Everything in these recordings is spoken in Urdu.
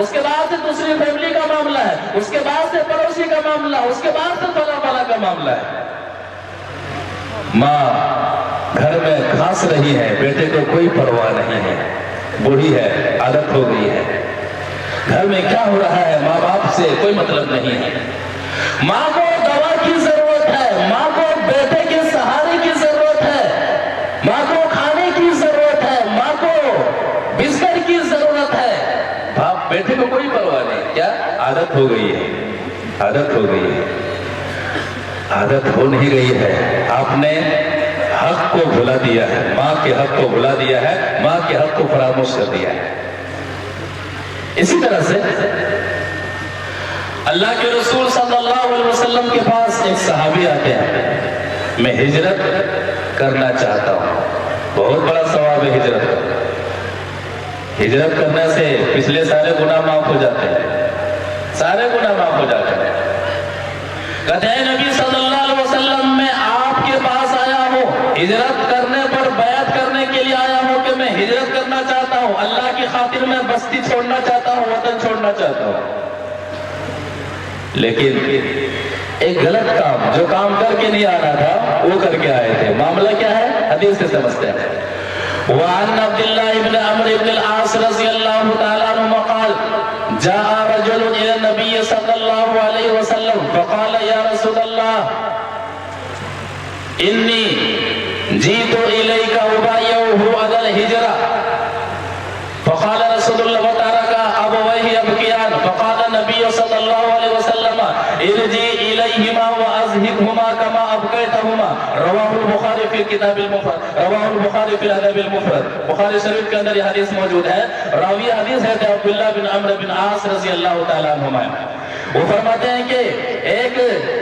اس کے بعد سے دوسری فیملی کا معاملہ ہے، اس کے بعد سے پڑوسی کا معاملہ، اس کے بعد سے فلاں فلاں کا معاملہ ہے۔ ماں گھر میں کھانس رہی ہے، بیٹے کو کوئی پرواہ نہیں ہے، بوڑھی ہے، عادت ہو گئی ہے۔ گھر میں کیا ہو رہا ہے ماں باپ سے کوئی مطلب نہیں ہے۔ ماں کو دوا کی ضرورت ہے، ماں کو بیٹے کے سہارے کی ضرورت ہے، ماں کو کھانے کی ضرورت ہے، ماں کو بستر کی ضرورت ہے۔ باپ بیٹے کو کوئی پرواہ نہیں، کیا عادت ہو گئی ہے، عادت ہو گئی ہے، عادت ہو نہیں رہی ہے۔ آپ نے حق کو بھلا دیا ہے، ماں کے حق کو بھلا دیا ہے، ماں کے حق کو فراموش کر دیا ہے۔ اسی طرح سے اللہ کے رسول صلی اللہ علیہ وسلم کے پاس ایک صحابی آتے ہیں، میں ہجرت کرنا چاہتا ہوں، بہت بڑا ثواب ہے ہجرت کرنا۔ ہجرت کرنے سے پچھلے سارے گناہ معاف ہو جاتے ہیں، سارے گناہ معاف ہو جاتے ہیں۔ کہتے ہیں نبی صلی اللہ علیہ وسلم میں آپ کے پاس آیا ہوں، ہجرت کرنے پر بیعت کرنے کے لیے آیا ہوں کہ میں ہجرت کرنا چاہتا ہوں، اللہ کی خاطر میں بستی چھوڑنا چاہتا ہوں، وطن چھوڑنا چاہتا ہوں۔ لیکن ایک غلط کام، جو کام کر کے نہیں آنا تھا وہ کر کے آئے تھے۔ معاملہ کیا ہے حدیث سے سمجھتے ہیں۔ وعن عبد الله بن عمرو بن العاص رضی اللہ تعالی عنہ قال جاء رجل الى النبي صلی اللہ علیہ وسلم فقال یا رسول اللہ انی جیت الیک ابایعه علی الہجرہ فقال رسول اللہ وترک ابویہ یبکیان فقال النبی صلی اللہ علیہ وسلم ارجع الیہما واضحکہما کما ابقیتہما رواہ البخاری فی کتاب المفرد، رواہ البخاری فی الادب المفرد۔ بخاری شریف کے اندر یہ حدیث موجود ہے، راوی حدیث ہے عبداللہ بن عمرو بن عاص رضی اللہ تعالیٰ عنہما۔ وہ فرماتے ہیں کہ ایک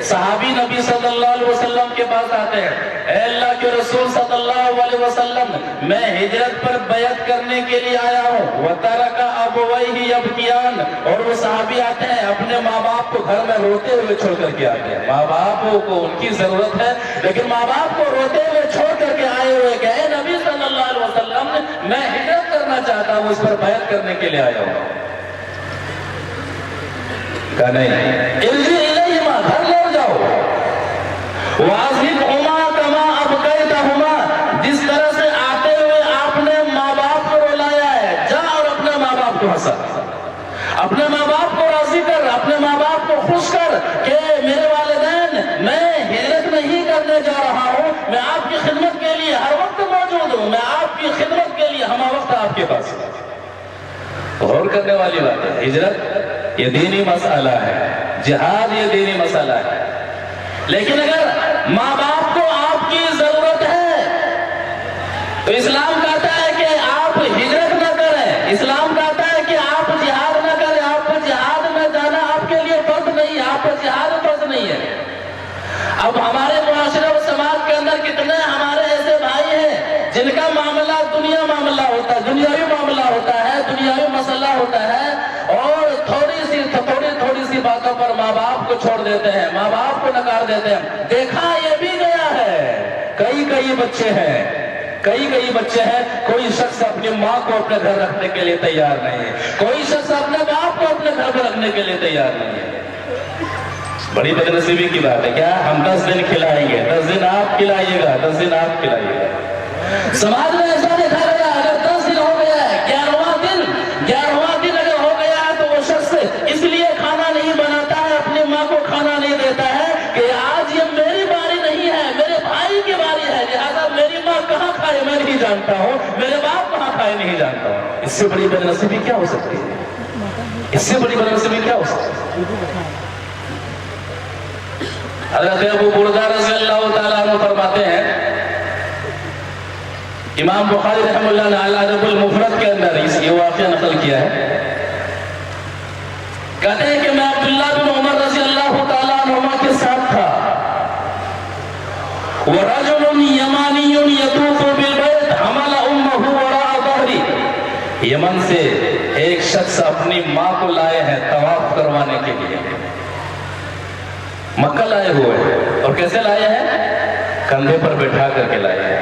صحابی نبی صلی اللہ علیہ وسلم کے پاس آتے ہیں، اے اللہ کے رسول صلی اللہ علیہ وسلم میں ہجرت پر بیعت کرنے کے لیے آیا ہوں، وَتَرَكَ أَبْوَيْهِ يَبْكِيَانِ، اور وہ صحابی آتے ہیں اپنے ماں باپ کو گھر میں روتے ہوئے چھوڑ کر کے آتے ہیں۔ ماں باپ کو ان کی ضرورت ہے لیکن ماں باپ کو روتے ہوئے چھوڑ کر کے آئے ہوئے کہ اے نبی صلی اللہ علیہ وسلم میں ہجرت کرنا چاہتا ہوں، اس پر بیعت کرنے کے لیے آیا ہوں۔ کہا نہیں، ارجع الیہما، گھر لوٹ جاؤ، واضحکہما کما ابقیتہما، جس طرح سے آتے ہوئے آپ نے ماں باپ کو رلایا ہے، جا اور اپنے ماں باپ کو ہنسا، اپنے ماں باپ کو راضی کر، اپنے ماں باپ کو خوش کر کہ میرے والدین میں ہجرت نہیں کرنے جا رہا ہوں، میں آپ کی خدمت کے لیے ہر وقت موجود ہوں، میں آپ کی خدمت کے لیے ہمہ وقت آپ کے پاس ہوں۔ غور کرنے والی بات ہے، ہجرت یہ دینی مسئلہ ہے، جہاد یہ دینی مسئلہ ہے، لیکن اگر ماں باپ کو آپ کی ضرورت ہے تو اسلام کہتا ہے کہ آپ ہجرت نہ کریں، اسلام کہتا ہے کہ آپ جہاد نہ کریں، آپ پر جہاد میں جانا آپ کے لیے فرض نہیں ہے، آپ پر جہاد فرض نہیں ہے۔ اب ہمارے معاشرے و سماج کے اندر کتنے ہمارے ایسے بھائی ہیں جن کا معاملہ دنیا معاملہ ہوتا ہے، دنیاوی معاملہ ہوتا ہے، دنیاوی مسئلہ ہوتا ہے، اور تھوڑی سی باتوں پر ماں باپ کو چھوڑ دیتے ہیں، ماں باپ کو نکار دیتے ہیں۔ دیکھا یہ بھی گیا ہے، کئی بچے ہیں، کوئی شخص اپنی ماں کو اپنے گھر رکھنے کے لیے تیار نہیں ہے، کوئی شخص اپنے باپ کو اپنے گھر پر رکھنے کے لیے تیار نہیں ہے۔ بڑی بدنصیبی کی بات ہے، کیا ہم 10 دن کھلائیں گے، 10 دن آپ کھلائیے گا، 10 دن آپ کھلائیے گا۔ سماج میں ایسا دیکھا گیا، اگر 10 دن ہو گیا ہے، 11واں دن اگر ہو گیا ہے تو وہ شخص اس لیے کھانا نہیں بناتا ہے، اپنی ماں کو کھانا نہیں دیتا ہے کہ آج یہ میری باری نہیں ہے، میرے بھائی کی باری ہے، لہذا میری ماں کہاں کھائے میں نہیں جانتا ہوں، میرے باپ کہاں کھائے نہیں جانتا ہوں۔ اس سے بڑی بدنصیبی کیا ہو سکتی ہے؟ اس سے بڑی بدنصیبی کیا ہو سکتی ہے؟ حضرت ابو بردہ رضی اللہ تعالیٰ عنہ فرماتے ہیں، امام بخاری رحمہ اللہ نے الادب المفرد کے اندر یہ واقعہ نقل کیا ہے، کہتے ہیں کہ میں عبداللہ بن عمر رضی اللہ تعالیٰ عنہما کے ساتھ تھا، وَرَجُلٌ يَمَانِيٌّ يَطُوفُ بِالْبَيْتِ حَمَلَ أُمَّهُ وَرَاءَ ظَهْرِهِ، یمن سے ایک شخص اپنی ماں کو لائے ہیں طواف کروانے کے لیے، مکہ لائے ہوئے ہیں، اور کیسے لائے ہیں؟ کندھے پر بٹھا کر کے لائے ہیں۔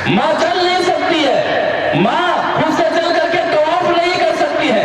ماں چل نہیں سکتی ہے، ماں خود سے چل کر کے طواف نہیں کر سکتی ہے،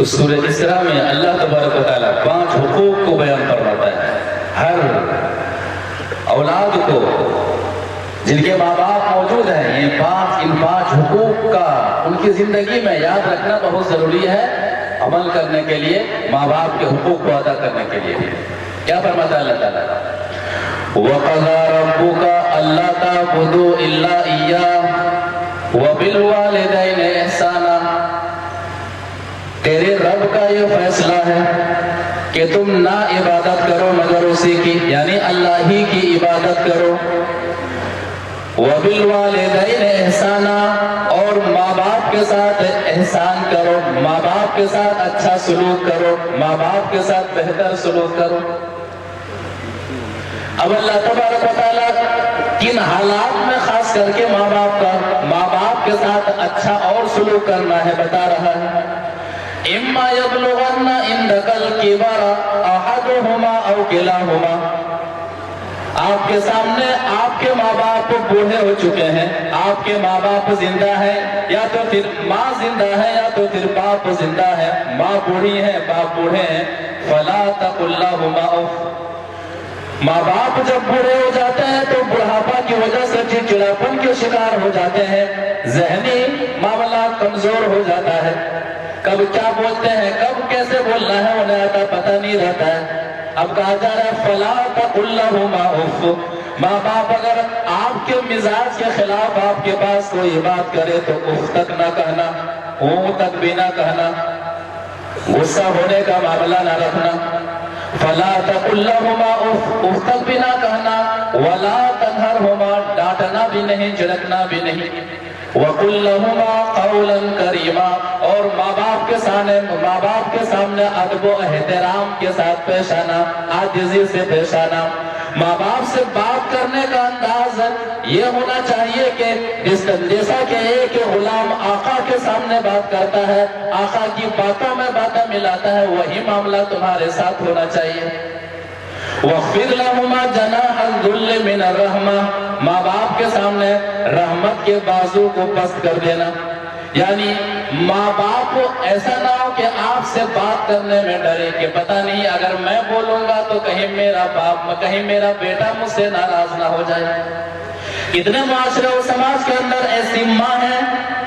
تو سورہ اسراء میں اللہ تبارک و تعالیٰ 5 حقوق کو بیان فرماتا ہے. ہر اولاد کو جن کے ماں باپ موجود ہیں، ان 5 حقوق کا ان کی زندگی میں یاد رکھنا بہت ضروری ہے، عمل کرنے کے لیے، ماں باپ کے حقوق کو ادا کرنے کے لیے. کیا فرماتا ہے اللہ تعالیٰ؟ وَقَضَىٰ رَبُّكَ أَلَّا تَعْبُدُوا إِلَّا إِيَّاهُ وَبِالْوَالِدَيْنِ إِحْسَانًا. تیرے رب کا یہ فیصلہ ہے کہ تم نہ عبادت کرو مگر اسی کی، یعنی اللہ ہی کی عبادت کرو. وَبِالْوَالِدَيْنِ إِحْسَانًا، اور ماں باپ کے ساتھ احسان کرو، ماں باپ کے ساتھ اچھا سلوک کرو، ماں باپ کے ساتھ بہتر سلوک کرو. اب اللہ تبارک و تعالیٰ کن حالات میں خاص کر کے ماں باپ کے ساتھ اچھا اور سلوک کرنا ہے بتا رہا ہے. اما یبلغن عندک الکبر احدہما او کلاہما. آپ کے سامنے آپ کے ماں باپ بوڑھے ہو چکے ہیں، آپ کے ماں باپ زندہ ہیں، یا تو پھر ماں زندہ ہے یا تو پھر باپ زندہ ہے، ماں بوڑھی ہے باپ بوڑھے ہیں. فلا تقل لہما اف. ماں باپ جب بوڑھے ہو جاتے ہیں تو بڑھاپا کی وجہ سے چڑچڑاپن کے شکار ہو جاتے ہیں، ذہنی معاملہ کمزور ہو جاتا ہے. کب کیا بولتے ہیں، کب کیسے بولنا ہے انہیں آتا پتہ نہیں رہتا ہے. اب کہا جا رہا ہے فلا تقل لہما اف. ماں باپ اگر آپ کے مزاج کے خلاف آپ کے پاس کوئی بات کرے تو اف تک نہ کہنا، اون تک بھی نہ کہنا، غصہ ہونے کا معاملہ نہ رکھنا. فلا تقل لہما اف، اف تک بھی نہ کہنا. ولا تنہرہما، ڈانٹنا بھی نہیں، جھڑکنا بھی نہیں. وقل لہما قولا کریما، اور ماں باپ کے سامنے ادب و احترام کے ساتھ پیش آنا، عاجزی سے پیش آنا. ماں باپ سے بات کرنے کا انداز یہ ہونا چاہیے کہ جیسا کہ ایک غلام آقا کے سامنے بات کرتا ہے، آقا کی باتوں میں باتیں ملاتا ہے، وہی معاملہ تمہارے ساتھ ہونا چاہیے. وَاخْفِضْ لَهُمَا جَنَاحَ الذُّلِّ مِنَ الرَّحْمَةِ. ماں باپ کے سامنے رحمت کے بازو کو پست کر دینا، یعنی ماں باپ ایسا نہ ہو کہ آپ سے بات کرنے میں ڈرے کہ پتہ نہیں اگر میں بولوں گا تو کہیں میرا بیٹا مجھ سے ناراض نہ ہو جائے. کتنے معاشرے و سماج کے اندر ایسی ماں ہیں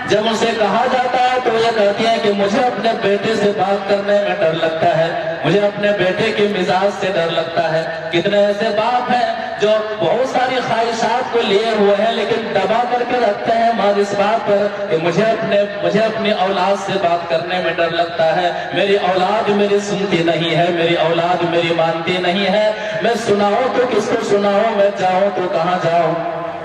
جب ان سے کہا جاتا ہے تو یہ کہتی ہیں کہ مجھے اپنے بیٹے سے بات کرنے میں ڈر لگتا ہے، مجھے اپنے بیٹے کے مزاج سے ڈر لگتا ہے. کتنے ایسے باپ ہیں جو بہت ساری خواہشات کو لیے ہوئے ہیں لیکن دبا کر کے رکھتے ہیں ماں اس بات پر کہ مجھے اپنی اولاد سے بات کرنے میں ڈر لگتا ہے، میری اولاد میری سنتی نہیں ہے، میری اولاد میری مانتی نہیں ہے، میں سناؤں تو کس کو سناؤں، میں جاؤں تو کہاں جاؤں.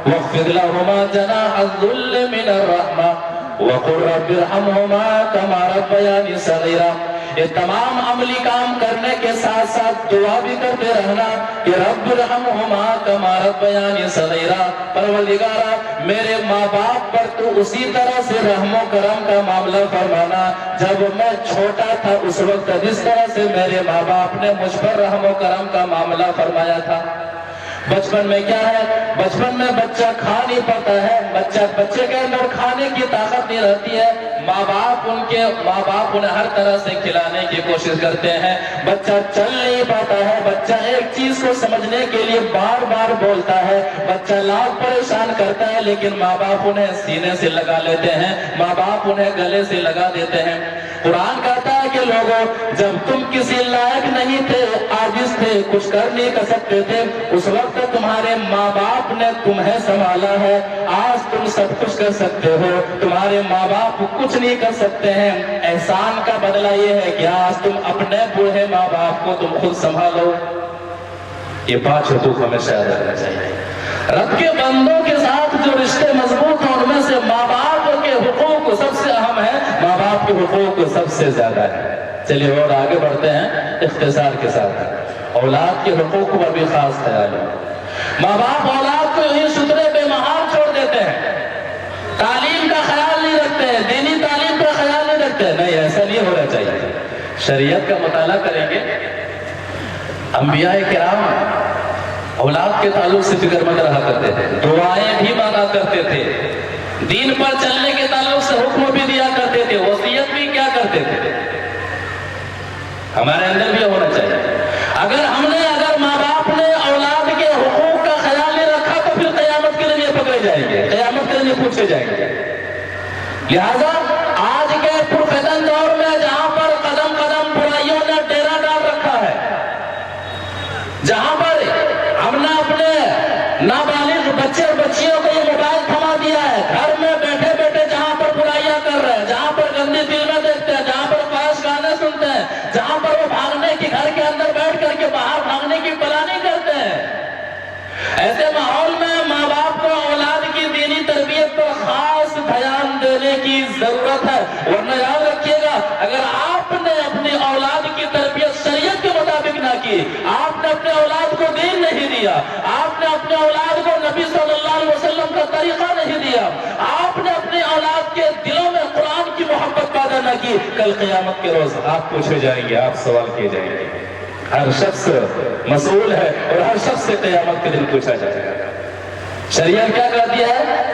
وَاخْفِضْ لَهُمَا جَنَاحَ الذُّلِّ مِنَ الرَّحْمَةِ وَقُلْ رَبِّ ارْحَمْهُمَا كَمَا رَبَّيَانِي صَغِيرًا. یہ تمام عملی کام کرنے کے ساتھ ساتھ دعا بھی کرتے رہنا کہ رب ارحمہما کما ربیانی صغیرا. پروردگارا میرے ماں باپ پر تو اسی طرح سے رحم و کرم کا معاملہ فرمانا جب میں چھوٹا تھا اس وقت جس طرح سے میرے ماں باپ نے مجھ پر رحم و کرم کا معاملہ فرمایا تھا. بچپن میں کیا ہے، بچپن میں بچہ کھا نہیں پاتا ہے، بچے کے اندر کھانے کی طاقت نہیں رہتی ہے، ماں باپ انہیں ہر طرح سے کھلانے کی کوشش کرتے ہیں. بچہ چل نہیں پاتا ہے، بچہ ایک چیز کو سمجھنے کے لیے بار بار بولتا ہے، بچہ لاکھ پریشان کرتا ہے لیکن ماں باپ انہیں سینے سے لگا لیتے ہیں، ماں باپ انہیں گلے سے لگا دیتے ہیں. قرآن کہتا ہے کہ لوگوں جب تم کسی لائق نہیں تھے، عاجز تھے، کچھ کر نہیں کر سکتے تھے، اس وقت تمہارے ماں باپ نے تمہیں سنبھالا ہے. آج تم سب کچھ کر سکتے ہو، تمہارے ماں باپ کچھ نہیں کر سکتے ہیں. احسان کا بدلہ یہ ہے کہ آج تم اپنے بوڑھے ماں باپ کو تم خود سنبھالو. یہ 5 حقوق ہمیشہ یاد رکھنا چاہیے. رب کے بندوں کے ساتھ جو رشتے مضبوط ہیں ان میں سے ماں باپ کے حقوق سب سے اہم ہے، ماں باپ کے حقوق سب سے زیادہ ہے. چلیے اور آگے بڑھتے ہیں اختصار کے ساتھ. اولاد کے حقوق پر بھی خاص خیال ہے. ماں باپ اولاد کو یہی سترے بے محال چھوڑ دیتے ہیں، تعلیم کا خیال نہیں رکھتے ہیں، دینی تعلیم کا خیال نہیں رکھتے. نہیں، ایسا نہیں ہونا چاہیے. شریعت کا مطالعہ کریں گے. انبیاء کرام اولاد کے تعلق سے فکر مند رہا کرتے تھے، دعائیں بھی مانگا کرتے تھے، دین پر چلنے کے تعلق سے حکم بھی دیا کرتے تھے، وصیت بھی کیا کرتے تھے. ہمارے اندر بھی ہونا چاہیے. اگر ماں باپ نے اولاد کے حقوق کا خیال نہیں رکھا تو پھر قیامت کے لیے پکڑے جائیں گے, قیامت کے لیے پوچھے جائیں گے. لہذا آج کے پرفتن دور میں جہاں پر قدم قدم برائیوں نے ڈیرا ڈال رکھا ہے, جہاں پر ہم نے اپنے نابالغ بچے اور بچیوں کو یہ موبائل تھما دیا ہے, گھر میں بیٹھے بیٹھے جہاں پر برائیاں کر رہے ہیں, جہاں پر گندی فلمیں دیکھتے ہیں, جہاں پر فحش گانے سنتے ہیں, جہاں پر وہ بھاگنے کی گھر کے اندر بیٹھ کر کے باہر بھاگنے کی پلاننگ کرتے ہیں, ایسے ماحول میں ماں باپ کو اولاد کی دینی تربیت پر خاص دھیان دینے کی ضرورت ہے. ورنہ یاد رکھیے گا, اگر آپ نے اپنی اولاد کی تربیت شریعت کے مطابق نہ کی, آپ نے اپنے اولاد کو دین نہیں دیا, آپ نے اپنے اولاد کو نبی صلی اللہ علیہ وسلم کا طریقہ نہیں دیا, آپ نے اپنی اولاد کے دلوں میں قرآن کی محبت پیدا نہ کی, کل قیامت کے روز آپ پوچھے جائیں گے, آپ سوال کیے جائیں گے. ہر شخص مسئول ہے اور ہر شخص سے قیامت کے دن پوچھا جائے گا. شریعت کیا کہتی ہے؟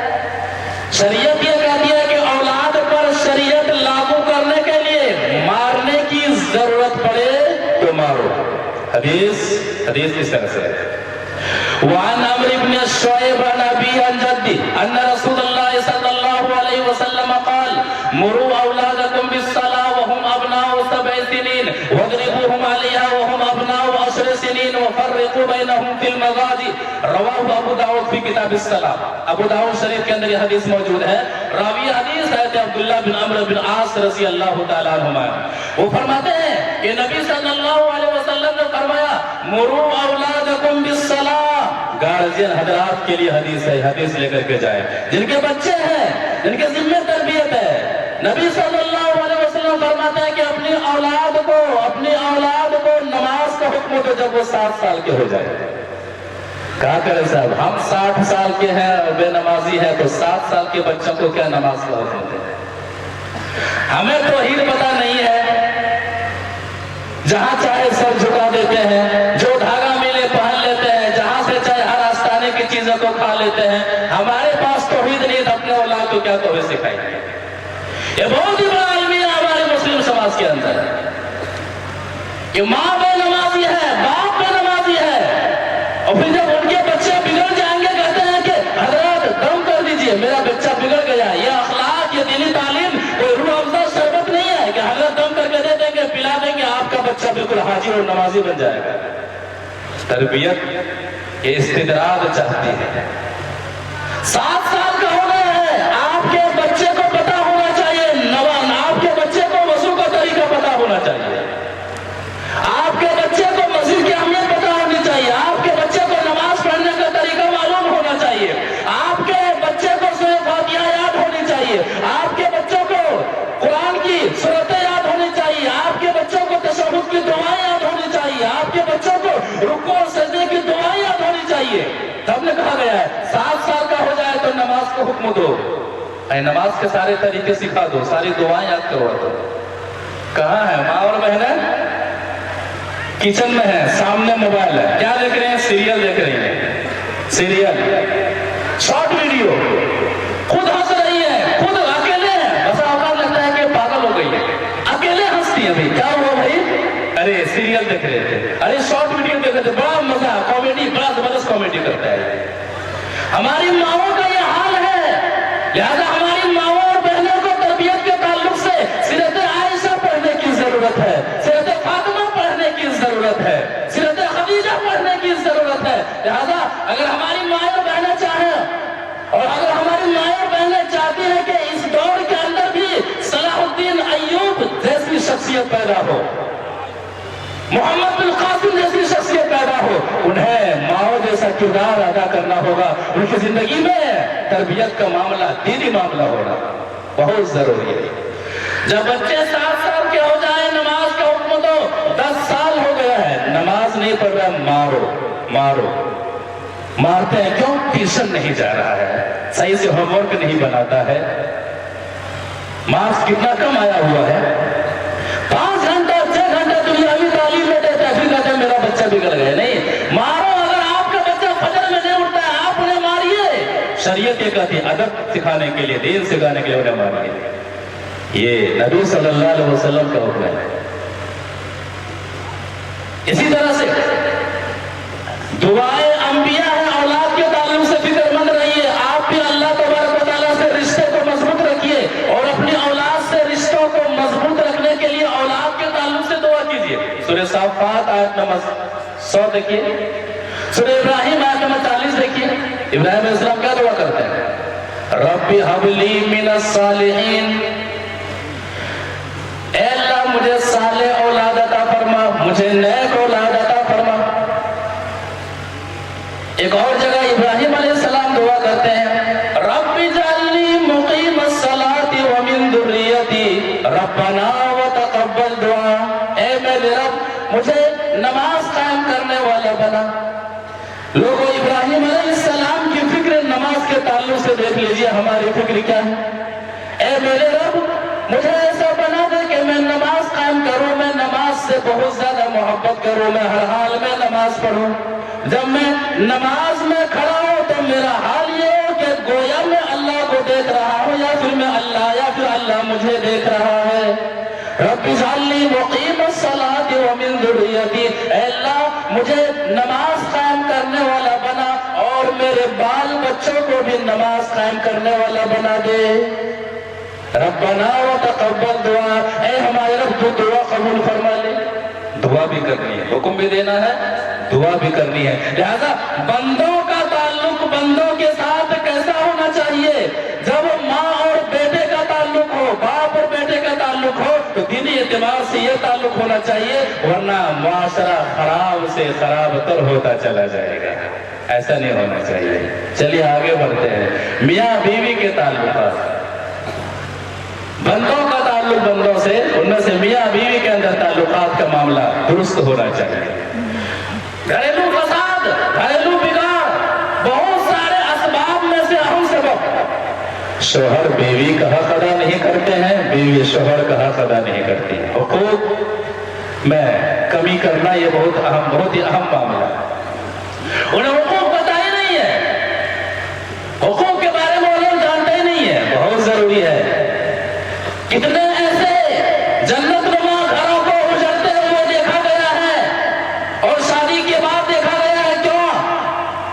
شریعت یہ کہتی ہے کہ اولاد پر شریعت لاگو کرنے کے لیے مارنے کی ضرورت پڑے تو مارو. حدیث کس طرح سے ہے؟ وعن عمرو بن شعيب عن أبيه عن جده أن رسول الله صلى الله عليه وسلم قال مروا أولادكم بالصلاة وهم أبناء 7 سنين واضربوهم عليها وهم أبناء 10 سنين وفرقوا بينهم في المضاجع. رواه ابو داؤد في كتاب الصلاة. ابو داؤد شریف کے اندر یہ حدیث موجود ہے. راوی حدیث حضرت عبداللہ بن عمرو بن عاص رضی اللہ تعالیٰ عنہما, وہ فرماتے ہیں کہ نبی صلی اللہ علیہ وسلم نے فرمایا مروا اولادکم بالصلاة. گارجین حضرات کے لیے حدیث ہے, حدیث لے کر کے جائیں. جن کے بچے ہیں, جن کے ذمہ تربیت ہے, نبی صلی اللہ علیہ وسلم فرماتے ہیں کہ اپنی اولاد کو نماز کا حکم دو جب وہ 7 سال کے ہو جائے. کہا کرے صاحب, ہم 60 سال کے ہیں اور بے نمازی ہیں, تو 7 سال کے بچوں کو کیا نماز کا حکم دے؟ ہمیں توحید پتہ نہیں ہے, جہاں چاہے سر جھکا دیتے ہیں, جو دھاگا ملے پہن لیتے ہیں, جہاں سے چاہے ہر آستانے کی چیزوں کو کھا لیتے ہیں. ہمارے پاس توحید نہیں, اپنے اولاد کو کیا توحید سکھائیں گے؟ یہ بہت ہی بڑا المیہ ہمارے مسلم سماج کے اندر ہے کہ ماں بے نمازی ہے, باپ بے نمازی ہے, اور پھر جب ان کے بچے بگڑ جائیں گے کہتے ہیں کہ حضرات دم کر دیجئے, میرا بچہ بگڑ گیا. یہ اخلاق, یہ دینی تعلیم کوئی روح افزا شربت نہیں ہے کہ حضرت دم کر کے دے دیں گے, پلا دیں گے, آپ کا بچہ بالکل حاجی اور نمازی بن جائے گا. تربیت یہ استدراج چاہتی ہے. 7 سال کا ہونا ہے, آپ کے بچے کو پتا ہونا چاہیے, آپ کے بچے کو وضو کا طریقہ پتا ہونا چاہیے, آپ کے بچے کو مسجد کی اہمیت پتا ہونی چاہیے, آپ کے بچے کو نماز پڑھنے کا طریقہ معلوم ہونا چاہیے, آپ کے بچے کو سورہ فاتحہ یاد ہونی چاہیے, آپ کے بچوں کو قرآن کی سورتیں یاد ہونی چاہیے, آپ کے بچوں کو تشہد کی دعائیں یاد ہونی چاہیے, آپ کے بچوں کو رکوع اور سجدے کی دعائیں یاد ہونی چاہیے. تب نے کہا گیا ہے 7 سال کا ہو جائے تو نماز کو حکم دو, نماز کے سارے طریقے سکھا دو, ساری دعائیں یاد کروا دو. کہاں ہے ماں اور بہنیں؟ کچن میں ہے, سامنے موبائل ہے, کیا دیکھ رہے ہیں؟ سیریل دیکھ رہی ہیں, سیریل, شارٹ ویڈیو, خود ہنس رہی ہے, خود اکیلے ہیں, بس آپ لگتا ہے کہ پاگل ہو گئی ہے, اکیلے ہنستی ہیں. کیا ہوا بھائی؟ ارے سیریل دیکھ رہے تھے, ارے شارٹ ویڈیو دیکھ رہے تھے, بڑا مزہ, کامیڈی, بڑا زبردست کامیڈی کرتا ہے. ہماری ماؤں کا یہ حال ہے. لہذا ہماری ماؤں اور بہنوں کو تربیت کے تعلق سے سیرت عائشہ پڑھنے کی ضرورت ہے, سیرت فاطمہ پڑھنے کی ضرورت ہے, سیرت خدیجہ پڑھنے کی ضرورت ہے. لہذا اگر ہماری مائیں اور بہنیں چاہیں, اور اگر ہماری مائیں اور بہنیں چاہتی ہیں کہ اس دور کے اندر بھی صلاح الدین ایوب جیسی شخصیت پیدا ہو, محمد بن قاسم جیسی شخصیت پیدا ہو, انہیں ماؤں جیسا کردار ادا کرنا ہوگا. ان کی زندگی میں تربیت کا معاملہ, دینی معاملہ ہونا بہت ضروری ہے. جب بچے 7 سال کے ہو جائیں, نماز کا حکم دو. 10 سال ہو گیا ہے, نماز نہیں پڑھ رہا, مارو. مارتے ہیں کیوں؟ ٹیوشن نہیں جا رہا ہے, صحیح سے ہوم ورک نہیں بناتا ہے, مارکس کتنا کم آیا ہوا ہے, 5 گھنٹہ 6 گھنٹہ دنیاوی تعلیم میں دیتا ہے, پھر کہتے ہیں میرا بچہ بگڑ گیا. نہیں, مارو. اگر آپ کا بچہ فجر میں نہیں اٹھتا ہے, آپ انہیں ماریے. شریعت یہ کہتی ہے ادب سکھانے کے لیے, دین سکھانے کے لیے انہیں ماریے. یہ نبی صلی اللہ علیہ وسلم کا حکم ہے. اسی طرح سے دعائیں انبیاء ہیں، اولاد کے تعلق سے فکر مند رہیے، آپ بھی اللہ تبارک و تعالیٰ سے رشتے کو مضبوط رکھیے اور اپنی اولاد سے رشتوں کو مضبوط رکھنے کے لیے اولاد کے تعلق سے دعا کیجیے۔ سورہ صافات آیت نمبر 100 دیکھیے، سورہ ابراہیم آیت نمبر 40 دیکھیے، ابراہیم علیہ السلام کیا دعا کرتے ہیں؟ رب ہب لی من الصالحین، اے اللہ مجھے صالح اولاد عطا فرما، مجھے نیک اولاد عطا فرما۔ ایک اور جگہ ابراہیم علیہ السلام دعا کرتے ہیں، رب اجعلنی مقیم الصلاۃ ومن ذریتی ربنا وتقبل دعا، اے میرے رب مجھے نماز قائم کرنے والا بنا۔ لوگوں، ابراہیم علیہ السلام کی فکر نماز کے تعلق سے دیکھ لیجئے ہماری فکر کیا ہے۔ اے میرے رب مجھے ایسا بنا دے کہ میں نماز قائم کروں، میں نماز سے بہت زیادہ محبت کروں، میں ہر حال میں نماز پڑھوں۔ جب میں نماز میں کھڑا ہوں تو میرا حال یہ ہو کہ گویا میں اللہ کو دیکھ رہا ہوں یا پھر اللہ مجھے دیکھ رہا ہے۔ رب اجعلنی مقیم الصلاۃ ومن ذریتی، اے اللہ مجھے نماز قائم کرنے والا بنا اور میرے بال بچوں کو بھی نماز قائم کرنے والا بنا دے۔ ربنا وتقبل دعا، اے ہمارے رب تو دعا قبول فرما لے۔ دعا بھی کرنی ہے، حکم بھی دینا ہے، دعا بھی کرنی ہے۔ لہذا بندوں کا تعلق بندوں کے ساتھ کیسا ہونا چاہیے؟ جب ماں اور بیٹے کا تعلق ہو، باپ اور بیٹے کا تعلق ہو تو دینی اعتبار سے یہ تعلق ہونا چاہیے، ورنہ معاشرہ خراب سے خراب تر ہوتا چلا جائے گا۔ ایسا نہیں ہونا چاہیے۔ چلیے آگے بڑھتے ہیں۔ میاں بیوی کے تعلقات، بندوں کا تعلق بندوں سے، ان میں سے میاں بیوی کے اندر تعلقات کا معاملہ درست ہونا چاہیے۔ گھریلو فساد، گھریلو بگاڑ، بہت سارے اسباب میں سے اہم سبب، شوہر بیوی کا حق ادا نہیں کرتے ہیں، بیوی شوہر کا حق ادا نہیں کرتی۔ حقوق میں کمی کرنا یہ بہت ہی اہم معاملہ ہے۔ انہیں حقوق پتہ ہی نہیں ہے، حقوق کے بارے میں وہ لوگ جانتے ہی نہیں ہے، بہت ضروری ہے۔ کتنے ایسے جنت نما گھروں کو اجڑتے ہوئے دیکھا گیا ہے اور شادی کے بعد دیکھا گیا ہے۔ کیوں؟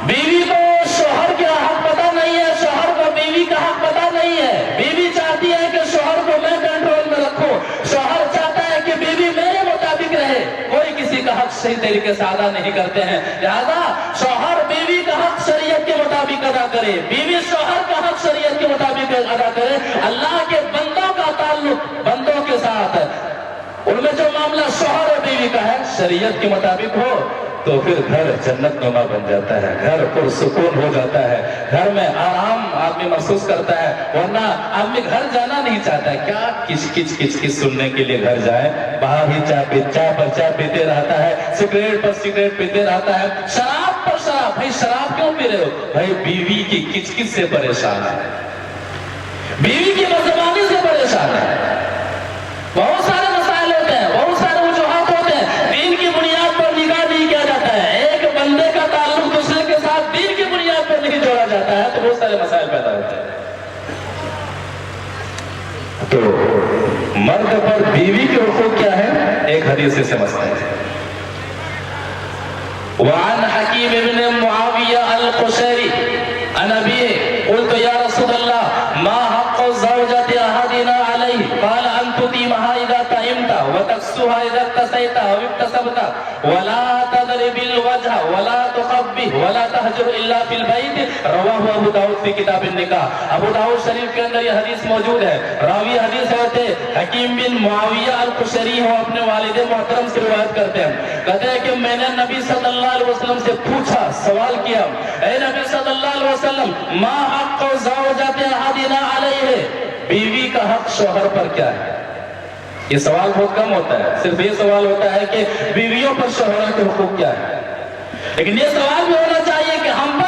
بیوی کو شوہر کا حق پتہ نہیں ہے، شوہر کو بیوی کا حق پتہ نہیں ہے۔ بیوی چاہتی ہے کہ شوہر کو میں کنٹرول میں رکھوں، شوہر چاہتا ہے کہ بیوی میرے مطابق رہے، کوئی کسی کا حق صحیح طریقے سے ادا نہیں کرتے ہیں۔ لہذا شوہر بیوی کا حق شریعت کے مطابق ادا کرے، بیوی شوہر کا حق شریعت کے مطابق ادا کرے۔ اللہ کے بندوں کا تعلق بندوں کے ساتھ ہے، ان میں جو معاملہ شوہر اور بیوی کا ہے شریعت کے مطابق ہو تو پھر گھر جنت نما بن جاتا ہے، گھر پرسکون ہو جاتا ہے، گھر میں آرام آدمی محسوس کرتا ہے۔ ورنہ آدمی گھر جانا نہیں چاہتا ہے، کیا کچ کچ سننے کے لیے گھر جائے، باہر ہی چائے پر چائے پیتے رہتا ہے، سگریٹ پر سگریٹ پیتے رہتا ہے، شراب پر شراب۔ بھائی شراب کیوں پی رہے ہو؟ بھائی بیوی کی کچ کچ سے پریشان ہے، بیوی کی بدزبانی سے پریشان ہے۔ بہت سارے مسائل ہوتے ہیں، بہت سارے وجوہات ہوتے ہیں، دین کی بنیاد پر نکاح نہیں کیا جاتا ہے، ایک بندے کا تعلق دوسرے کے ساتھ دین کی بنیاد پر نہیں جوڑا جاتا ہے تو بہت سارے مسائل پیدا ہوتے ہیں۔ تو مرد پر بیوی کے حقوق کیا ہے؟ ایک حدیث سے سمجھتے ہیں۔ وعن حکیم ابن معاویہ القشیری عن ابیہ قلت یا رسول اللہ ما حق زوجت احدنا علیہ قال ان تطعمها اذا طعمت وتكسوها اذا اكتسيت او اكتسبت ولا تضرب الوجه ولا تقبح ولا تهجر الا في البيت رواه ابو داؤد في کتاب النکاح۔ ابو داؤد شریف کے اندر یہ حدیث موجود ہے۔ راوی حدیث ہوتے حکیم بن معاویہ القشیری ہو، اپنے والد محترم سے روایت کرتے ہیں، کہتے ہیں کہ میں نے نبی صلی اللہ علیہ وسلم سے پوچھا، سوال کیا، اے نبی صلی اللہ علیہ وسلم ما حق زوجت احدنا علیہ، بیوی کا حق شوہر پر کیا ہے؟ یہ سوال بہت کم ہوتا ہے، صرف یہ سوال ہوتا ہے کہ بیویوں پر شوہر کے حقوق کیا ہے، لیکن یہ سوال بھی ہونا چاہیے کہ ہم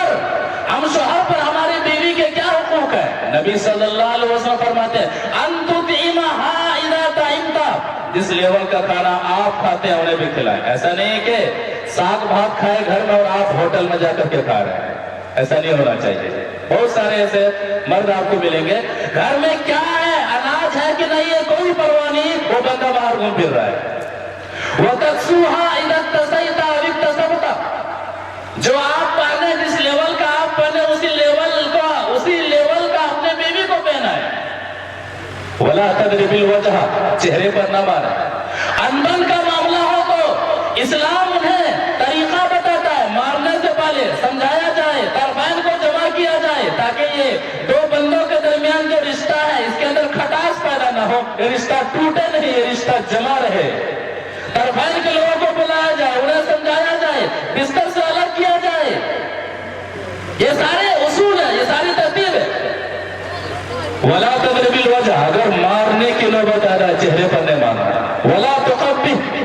شوہر پر ہماری بیوی کے کیا حقوق ہیں۔ نبی صلی اللہ علیہ وسلم فرماتے ہیں ان تطعمها اذا طعمت، جس لیول کا کھانا آپ کھاتے ہیں انہیں بھی کھلائیں۔ ایسا نہیں ہے کہ ساگ بھات کھائے گھر میں اور آپ ہوٹل میں جا کر کے کھا رہے ہیں، ایسا نہیں ہونا چاہیے۔ بہت سارے ایسے مرد آپ کو ملیں گے، گھر میں کیا ہے، اناج ہے کہ نہیں ہے کوئی پرواہ نہیں، وہ بندہ باہر گھوم پھر رہا ہے۔ وَتَكْسُوهَا إِذَا اكْتَسَيْتَ ولا تضرب الوجہ، چہرے پر نہ مارے۔ انبن کا معاملہ ہو تو اسلام انہیں طریقہ بتاتا ہے، مارنے سے پہلے سمجھایا جائے، طرفین کو جمع کیا جائے تاکہ یہ دو بندوں کے درمیان جو رشتہ ہے اس کے اندر کھٹاس پیدا نہ ہو، یہ رشتہ ٹوٹے نہیں، یہ رشتہ جمع رہے۔ طرفین کے لوگوں کو بلایا جائے، انہیں سمجھایا جائے، بستر سے الگ کیا جائے۔ یہ سارے اصول ہیں، یہ ساری ترتیب ہے۔ ولا تضرب الوجہ، اگر مارنے کی نوبت آ جائے چہرے پر نہیں مارنا۔ ولا تقبح،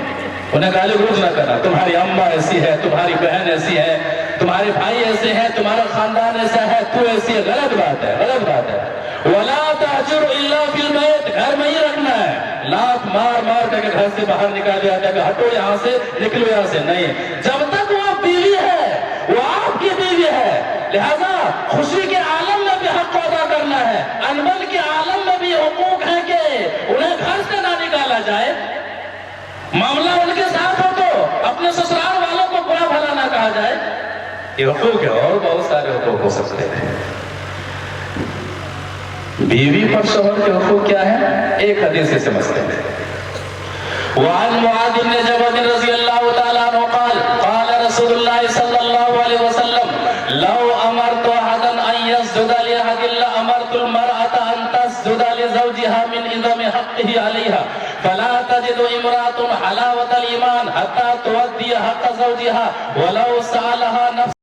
انہیں گالی گلوچ نہ کرنا، تمہاری اماں ایسی ہے، تمہاری بہن ایسی ہے، تمہارے بھائی ایسے ہیں، تمہارا خاندان ایسا ہے، تو ایسی ہے، غلط بات ہے، غلط بات ہے۔ ولا تہجر الا فی البیت، گھر میں ہی رکھنا ہے، لات مار مار کر کے گھر سے باہر نکال دیا جائے کہ ہٹو یہاں سے، نکلو یہاں سے، نہیں، جب تک وہ بیوی ہے، وہ آپ کی بیوی ہے، لہذا خوشی کے عالم میں بھی حق ادا کرنا ہے، انبن کے عالم میں بھی حقوق ہیں کہ انہیں گھر سے نہ نکالا جائے۔ معاملہ ان کے ساتھ ہو تو اپنے سسرال والوں کو برا بھلا نہ کہا جائے، یہ حقوق ہے، اور بہت سارے حقوق ہو سکتے ہیں۔ بیوی پر شوہر کے حقوق کیا ہیں؟ ایک حدیث سے سمجھتے ہیں۔ وعن معاذ بن جبل رضی اللہ تعالیٰ عنہ قال قال رسول اللہ صلی اللہ علیہ وسلم لو امرت احدا ان يسجد لاحد لامرت المرأة ان تسجد لزوجها من عظم حقه عليها فلا تجد امرأة حلاوة الايمان حتى تؤدي حق زوجها ولو سألها نفسها